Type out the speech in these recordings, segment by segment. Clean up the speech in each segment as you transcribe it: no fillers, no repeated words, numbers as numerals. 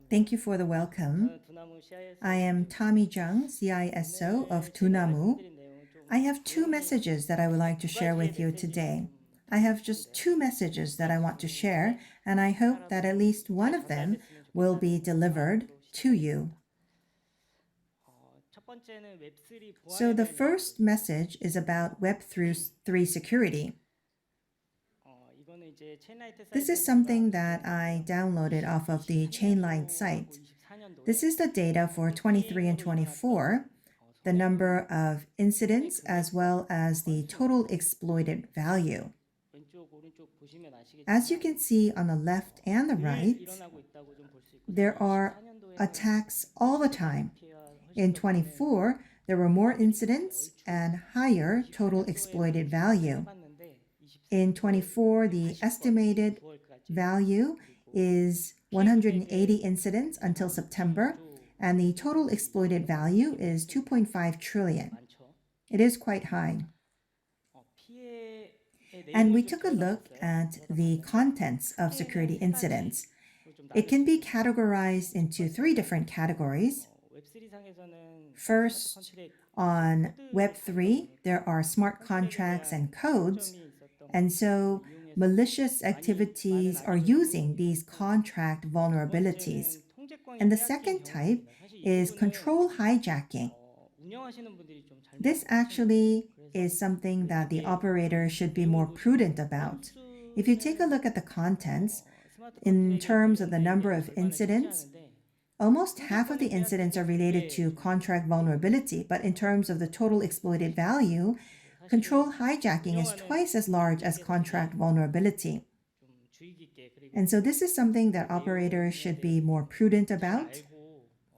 Thank you for the welcome. I am Tommy Jung, CISO of Dunamu. I have two messages that I would like to share with you today. I have just two messages that I want to share, and I hope that at least one of them will be delivered to you. So the first message is about Web3 security. This is something that I downloaded off of the Chainline site. This is the data for 23 and 24, the number of incidents as well as the total exploited value. As you can see on the left and the right, there are attacks all the time. In 24, there were more incidents and higher total exploited value. In 24, the estimated value is 180 incidents until September, and the total exploited value is 2.5 trillion. It is quite high. And we took a look at the contents of security incidents. It can be categorized into three different categories. First, on Web3, there are smart contracts and codes, and so malicious activities are using these contract vulnerabilities. And the second type is control hijacking. This actually is something that the operator should be more prudent about. If you take a look at the contents, in terms of the number of incidents, almost half of the incidents are related to contract vulnerability, but in terms of the total exploited value, control hijacking is twice as large as contract vulnerability. And so this is something that operators should be more prudent about,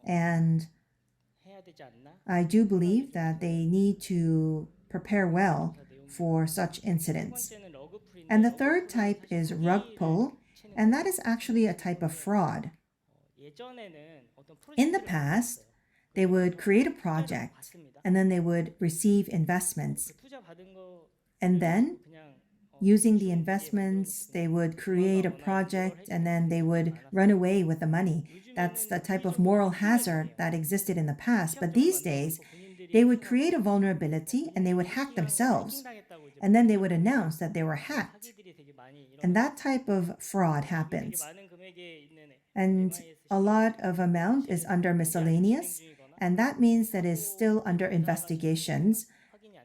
and I do believe that they need to prepare well for such incidents. And the third type is rug pull, and that is actually a type of fraud. In the past, they would create a project and then they would receive investments. And then, using the investments, they would create a project and then they would run away with the money. That's the type of moral hazard that existed in the past. But these days, they would create a vulnerability and they would hack themselves. And then they would announce that they were hacked. And that type of fraud happens. And a lot of amount is under miscellaneous, and that means that it's still under investigations,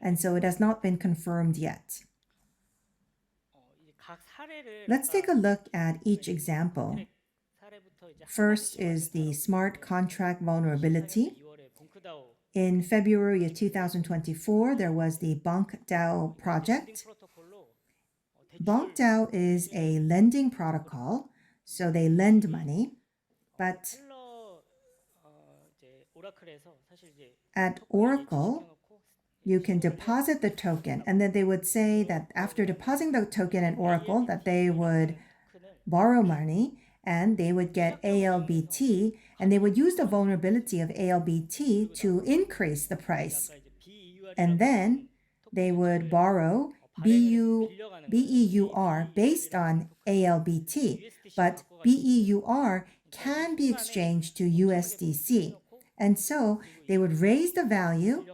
and so it has not been confirmed yet. Let's take a look at each example. First is the smart contract vulnerability. In February of 2024, there was the BonkDAO project. BonkDAO is a lending protocol, so they lend money, but at Oracle, you can deposit the token, and then they would say that after depositing the token at Oracle, that they would borrow money, and they would get ALBT, and they would use the vulnerability of ALBT to increase the price. And then they would borrow BEUR based on ALBT, but BEUR can be exchanged to USDC. And so they would raise the value,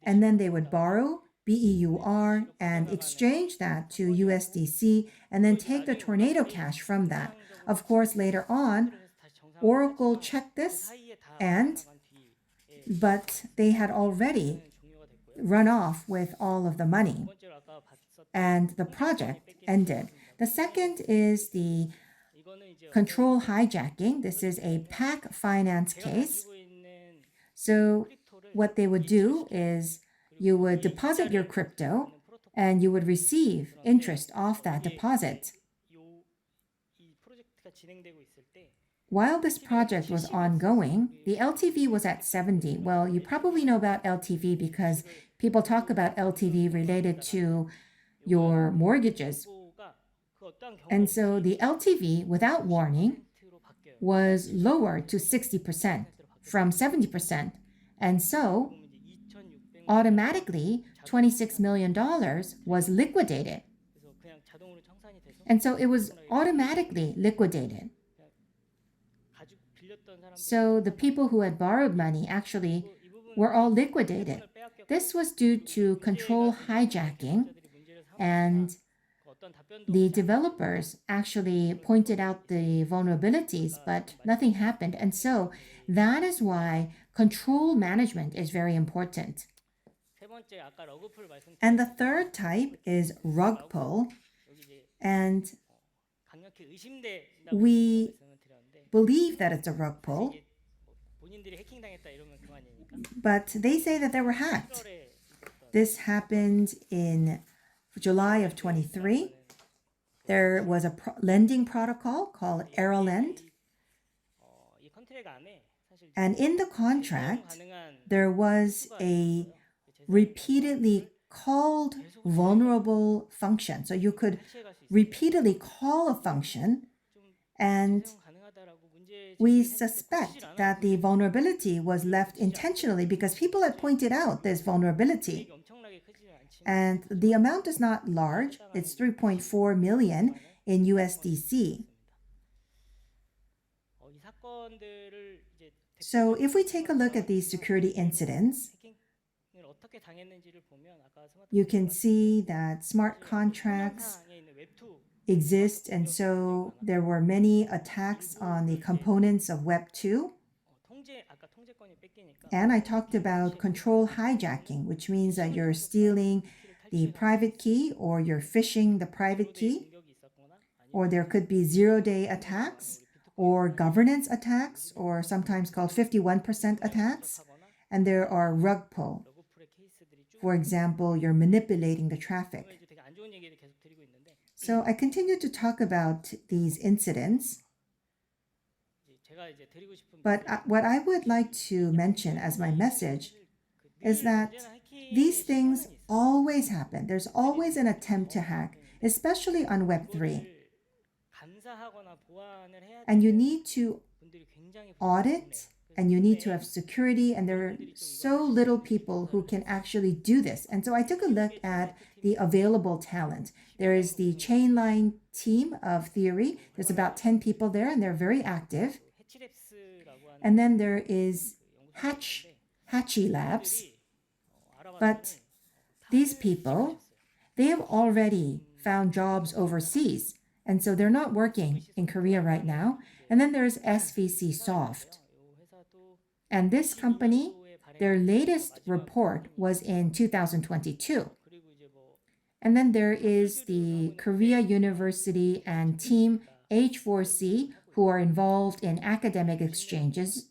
and then they would borrow BEUR and exchange that to USDC, and then take the tornado cash from that. Of course, later on, Oracle checked this, but they had already run off with all of the money, and the project ended. The second is the control hijacking. This is a PAC finance case. So what they would do is you would deposit your crypto and you would receive interest off that deposit. While this project was ongoing, the LTV was at 70. Well, you probably know about LTV because people talk about LTV related to your mortgages. And so the LTV, without warning, was lowered to 60% from 70%. And so, automatically, $26 million was liquidated. And so it was automatically liquidated. So the people who had borrowed money actually were all liquidated. This was due to control hijacking, and the developers actually pointed out the vulnerabilities, but nothing happened. And so that is why control management is very important. And the third type is rug pull. And we believe that it's a rug pull, but they say that they were hacked. This happened in July of 23. There was a lending protocol called ERLend. And in the contract, there was a repeatedly called vulnerable function. So you could repeatedly call a function, and we suspect that the vulnerability was left intentionally because people had pointed out this vulnerability. And the amount is not large. It's 3.4 million in USDC. So if we take a look at these security incidents, you can see that smart contracts exist, and so there were many attacks on the components of Web 2. And I talked about control hijacking, which means that you're stealing the private key or you're phishing the private key, or there could be zero-day attacks or governance attacks, or sometimes called 51% attacks. And there are rug pull. For example, you're manipulating the traffic. So I continue to talk about these incidents. But what I would like to mention as my message is that these things always happen. There's always an attempt to hack, especially on Web3. And you need to audit, and you need to have security, and there are so little people who can actually do this. And so I took a look at the available talent. There is the Chainline team of theory. There's about 10 people there, and they're very active. And then there is Hatchy Labs. But these people, they have already found jobs overseas, and so they're not working in Korea right now. And then there's SVC Soft. And this company, their latest report was in 2022. And then there is the Korea University and Team H4C, who are involved in academic exchanges.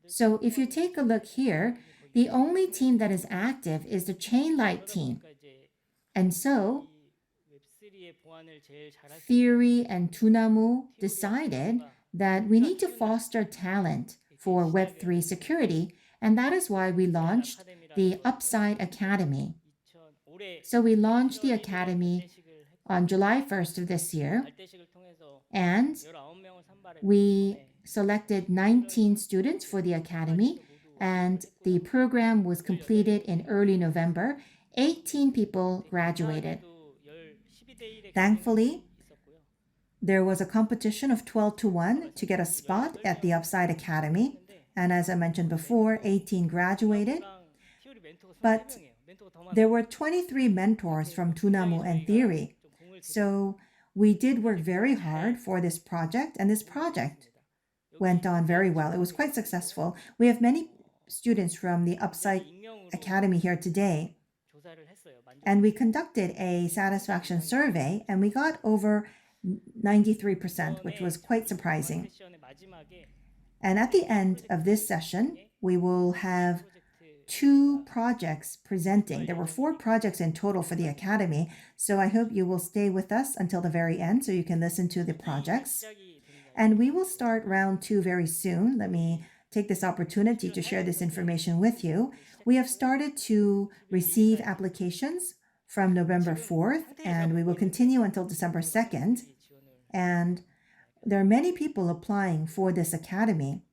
So if you take a look here, the only team that is active is the Chainlight team. And so Theory and Dunamu decided that we need to foster talent for Web3 security, and that is why we launched the Upside Academy. So we launched the academy on July 1st of this year, and we selected 19 students for the academy, and the program was completed in early November. 18 people graduated. Thankfully, there was a competition of 12-1 to get a spot at the Upside Academy. And as I mentioned before, 18 graduated. But there were 23 mentors from Dunamu and Theory. So we did work very hard for this project, and this project went on very well. It was quite successful. We have many students from the Upside Academy here today. And we conducted a satisfaction survey, and we got over 93%, which was quite surprising. And at the end of this session, we will have 2 projects presenting. There were 4 projects in total for the academy, so I hope you will stay with us until the very end so you can listen to the projects. And we will start round 2 very soon. Let me take this opportunity to share this information with you. We have started to receive applications from November 4th, and we will continue until December 2nd. And there are many people applying for this academy.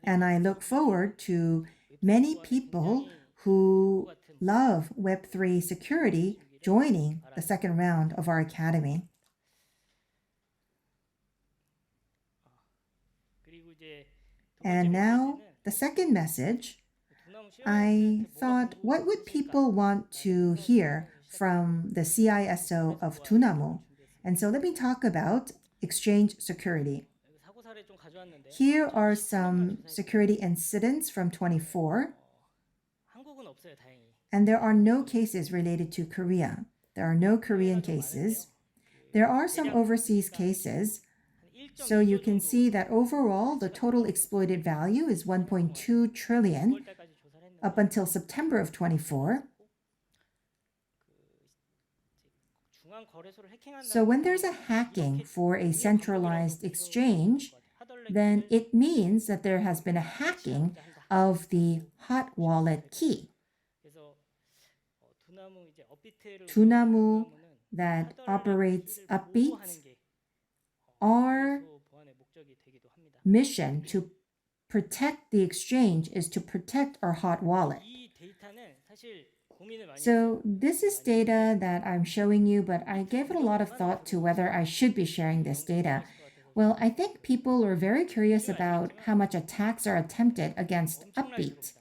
And I look forward to many people who love Web3 security joining the second round of our academy. And now, the second message, I thought, what would people want to hear from the CISO of Dunamu? And so let me talk about exchange security. Here are some security incidents from 24. And there are no cases related to Korea. There are no Korean cases. There are some overseas cases. So you can see that overall, the total exploited value is 1.2 trillion up until September of 24. So when there's a hacking for a centralized exchange, then it means that there has been a hacking of the hot wallet key. Dunamu that operates Upbeat, our mission to protect the exchange is to protect our hot wallet. So this is data that I'm showing you, but I gave it a lot of thought to whether I should be sharing this data. Well, I think people are very curious about how much attacks are attempted against Upbeat.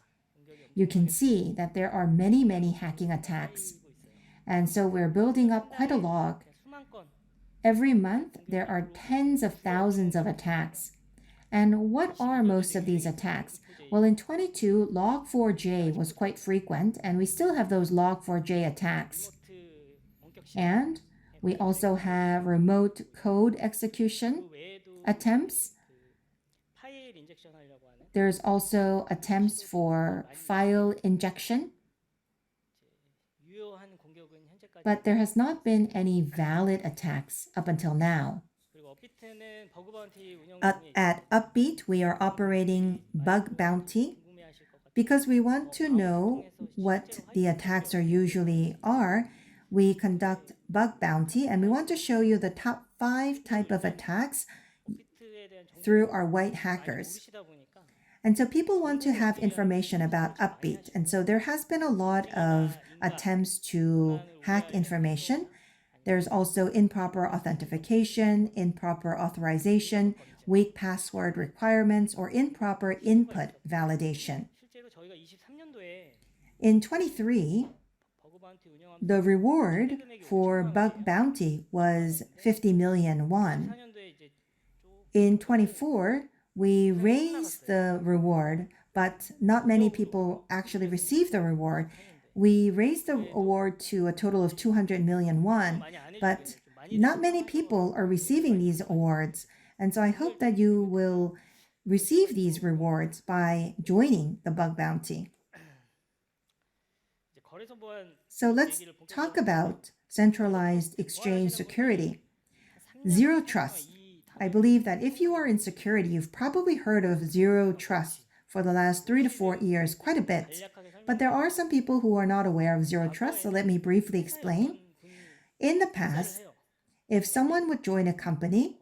You can see that there are many, many hacking attacks. And so we're building up quite a log. Every month, there are tens of thousands of attacks. And what are most of these attacks? Well, in 22, Log4j was quite frequent, and we still have those Log4j attacks. And we also have remote code execution attempts. There's also attempts for file injection. But there has not been any valid attacks up until now. At Upbeat, we are operating bug bounty because we want to know what the attacks usually are. We conduct bug bounty, and we want to show you the top 5 type of attacks through our white hackers. And so people want to have information about Upbeat. And so there has been a lot of attempts to hack information. There's also improper authentication, improper authorization, weak password requirements, or improper input validation. In 23, the reward for bug bounty was 50 million won. In 24, we raised the reward, but not many people actually received the reward. We raised the award to a total of 200 million won, but not many people are receiving these awards. And so I hope that you will receive these rewards by joining the bug bounty. So let's talk about centralized exchange security. Zero trust. I believe that if you are in security, you've probably heard of zero trust for the last 3 to 4 years, quite a bit. But there are some people who are not aware of zero trust, so let me briefly explain. In the past, if someone would join a company,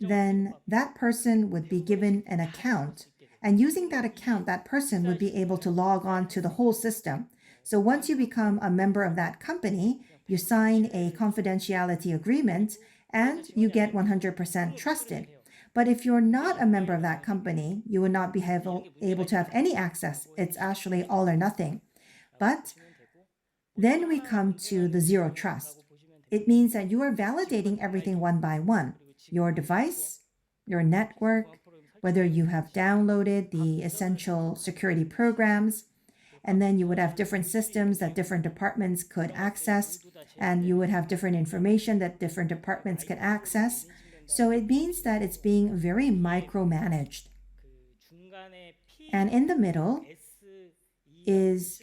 then that person would be given an account. And using that account, that person would be able to log on to the whole system. So once you become a member of that company, you sign a confidentiality agreement and you get 100% trusted. But if you're not a member of that company, you will not be able to have any access. It's actually all or nothing. But then we come to the zero trust. It means that you are validating everything one by one. Your device, your network, whether you have downloaded the essential security programs, and then you would have different systems that different departments could access, and you would have different information that different departments could access. So it means that it's being very micromanaged. And in the middle is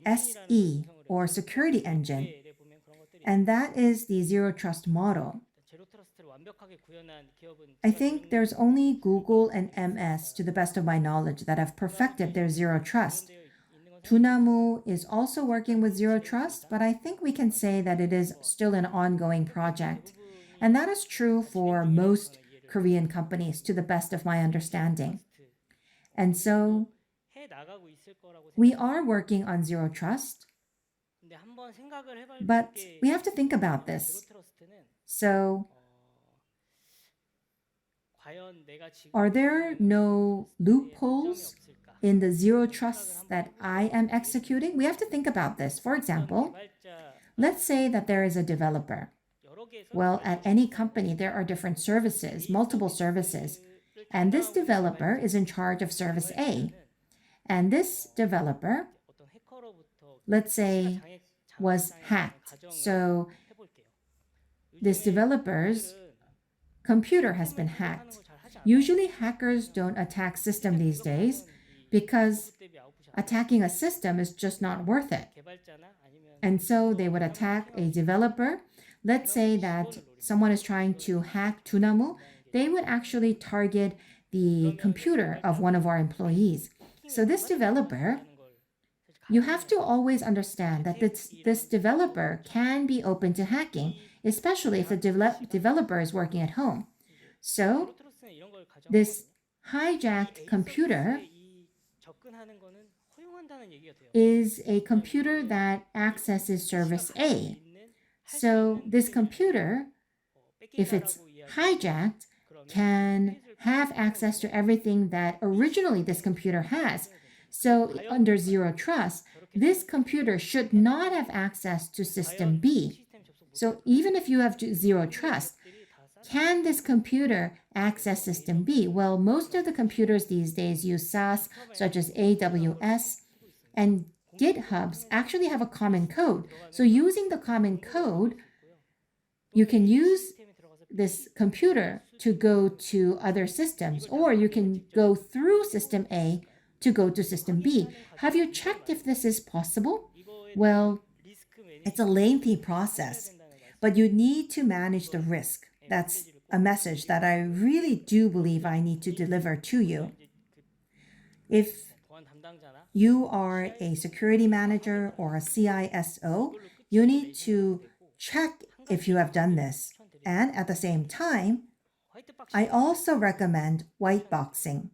SE, or security engine, and that is the zero trust model. I think there's only Google and MS, to the best of my knowledge, that have perfected their zero trust. Dunamu is also working with zero trust, but I think we can say that it is still an ongoing project. And that is true for most Korean companies, to the best of my understanding. And so we are working on zero trust, But we have to think about this. So, are there no loopholes in the zero trust that I am executing? We have to think about this. For example, let's say that there is a developer. Well, at any company, there are different services, multiple services. And this developer is in charge of service A. And this developer, let's say, was hacked. So this developer's computer has been hacked. Usually hackers don't attack system these days because attacking a system is just not worth it. And so they would attack a developer. Let's say that someone is trying to hack Dunamu. They would actually target the computer of one of our employees. So this developer, you have to always understand that this developer can be open to hacking, especially if the developer is working at home. So this hijacked computer is a computer that accesses service A. So this computer, if it's hijacked, can have access to everything that originally this computer has. So under zero trust, this computer should not have access to system B. So even if you have zero trust, can this computer access system B? Well, most of the computers these days use SaaS, such as AWS, and GitHubs actually have a common code. So using the common code, you can use this computer to go to other systems, or you can go through system A to go to system B. Have you checked if this is possible? Well, it's a lengthy process, but you need to manage the risk. That's a message that I really do believe I need to deliver to you. If you are a security manager or a CISO, you need to check if you have done this. And at the same time, I also recommend white boxing.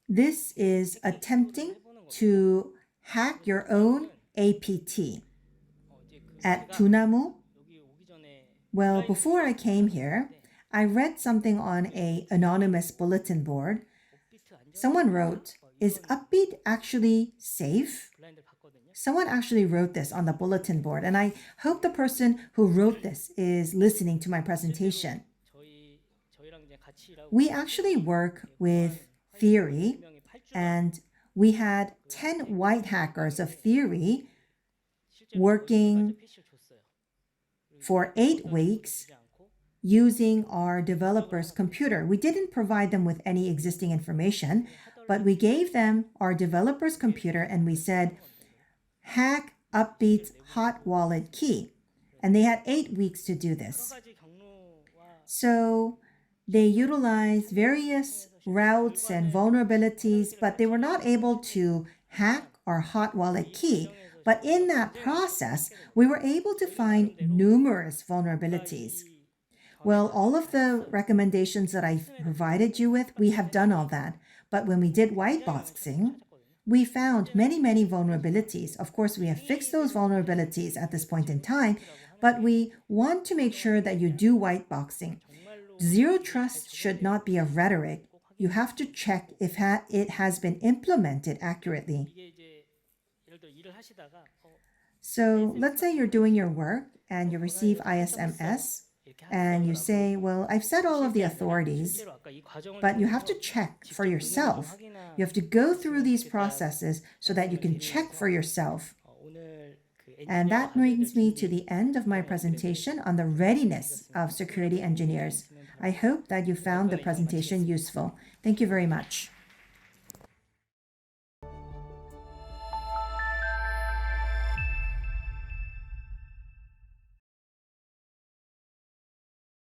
This is attempting to hack your own APT. At Dunamu, well, before I came here, I read something on an anonymous bulletin board. Someone wrote, "Is Upbeat actually safe?" Someone actually wrote this on the bulletin board, and I hope the person who wrote this is listening to my presentation. We actually work with theory, and we had 10 white hackers of theory working for 8 weeks using our developer's computer. We didn't provide them with any existing information, but we gave them our developer's computer and we said, hack Upbeat's hot wallet key. And they had 8 weeks to do this. So they utilized various routes and vulnerabilities, but they were not able to hack our hot wallet key. But in that process, we were able to find numerous vulnerabilities. Well, all of the recommendations that I provided you with, we have done all that. But when we did white boxing, we found many, many vulnerabilities. Of course, we have fixed those vulnerabilities at this point in time, but we want to make sure that you do white boxing. Zero trust should not be a rhetoric. You have to check if it has been implemented accurately. So let's say you're doing your work and you receive ISMS and you say, well, I've set all of the authorities, but you have to check for yourself. You have to go through these processes so that you can check for yourself. And that brings me to the end of my presentation on the readiness of security engineers. I hope that you found the presentation useful. Thank you very much.